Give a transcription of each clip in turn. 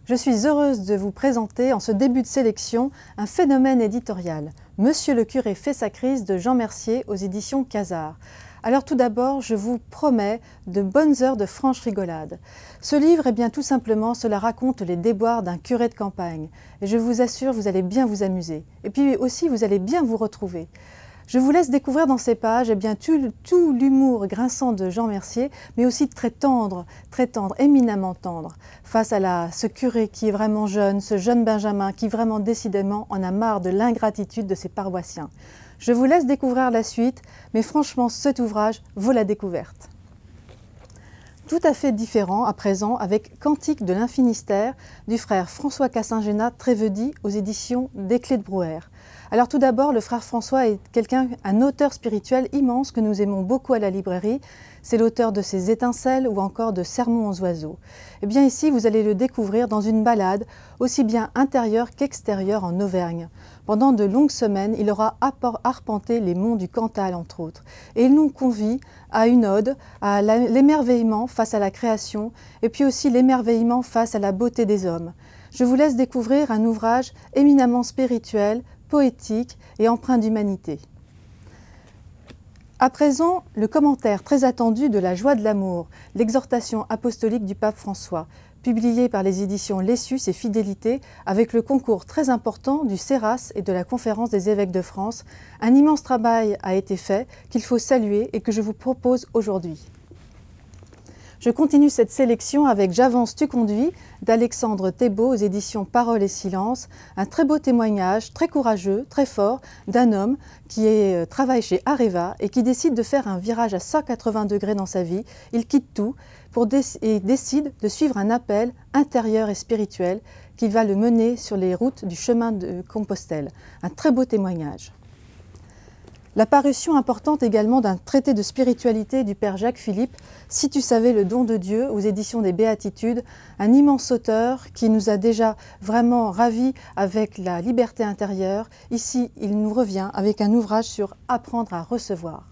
Je suis heureuse de vous présenter en ce début de sélection un phénomène éditorial, Monsieur le curé fait sa crise de Jean Mercier aux éditions Casar. Alors tout d'abord, je vous promets de bonnes heures de franche rigolade. Ce livre, eh bien tout simplement, cela raconte les déboires d'un curé de campagne. Et je vous assure, vous allez bien vous amuser. Et puis aussi, vous allez bien vous retrouver. Je vous laisse découvrir dans ces pages eh bien, tout l'humour grinçant de Jean Mercier, mais aussi très tendre, éminemment tendre, face à ce curé qui est vraiment jeune, ce jeune Benjamin qui vraiment décidément en a marre de l'ingratitude de ses paroissiens. Je vous laisse découvrir la suite, mais franchement cet ouvrage vaut la découverte. Tout à fait différent à présent avec Cantique de l'Infinistère du frère François Cassingena Trévedi aux éditions des Clés de Brouwer. Alors tout d'abord, le frère François est un auteur spirituel immense que nous aimons beaucoup à la librairie. C'est l'auteur de Ces étincelles ou encore de Sermons aux oiseaux. Et bien ici, vous allez le découvrir dans une balade aussi bien intérieure qu'extérieure en Auvergne. Pendant de longues semaines, il aura arpenté les monts du Cantal, entre autres. Et il nous convie à une ode, à l'émerveillement face à la création, et puis aussi l'émerveillement face à la beauté des hommes. Je vous laisse découvrir un ouvrage éminemment spirituel, poétique et empreint d'humanité. À présent, le commentaire très attendu de La joie de l'amour, l'exhortation apostolique du pape François, publié par les éditions Lessus et Fidélité, avec le concours très important du CERAS et de la Conférence des évêques de France. Un immense travail a été fait, qu'il faut saluer et que je vous propose aujourd'hui. Je continue cette sélection avec J'avance, tu conduis d'Alexandre Thébault aux éditions Parole et Silence. Un très beau témoignage, très courageux, très fort, d'un homme qui travaille chez Areva et qui décide de faire un virage à 180 degrés dans sa vie. Il quitte tout et décide de suivre un appel intérieur et spirituel qui va le mener sur les routes du chemin de Compostelle. Un très beau témoignage. La parution importante également d'un traité de spiritualité du père Jacques Philippe, Si tu savais le don de Dieu, aux éditions des Béatitudes, un immense auteur qui nous a déjà vraiment ravis avec la liberté intérieure. Ici, il nous revient avec un ouvrage sur Apprendre à recevoir.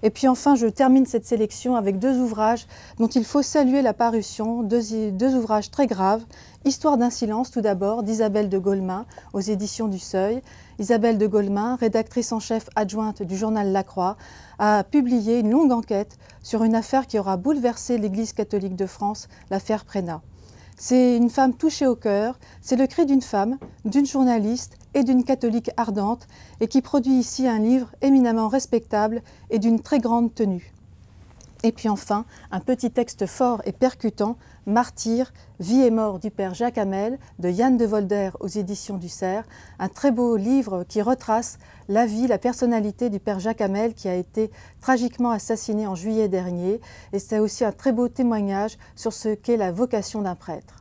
Et puis enfin, je termine cette sélection avec deux ouvrages dont il faut saluer la parution, deux ouvrages très graves. Histoire d'un silence, tout d'abord, d'Isabelle de Golemin, aux éditions du Seuil. Isabelle de Golemin, rédactrice en chef adjointe du journal La Croix, a publié une longue enquête sur une affaire qui aura bouleversé l'Église catholique de France, l'affaire Prénat. C'est une femme touchée au cœur, c'est le cri d'une femme, d'une journaliste et d'une catholique ardente, et qui produit ici un livre éminemment respectable et d'une très grande tenue. Et puis enfin, un petit texte fort et percutant, Martyr, vie et mort du père Jacques Hamel, de Yann de Volder aux éditions du Cerf, un très beau livre qui retrace la vie, la personnalité du père Jacques Hamel qui a été tragiquement assassiné en juillet dernier. Et c'est aussi un très beau témoignage sur ce qu'est la vocation d'un prêtre.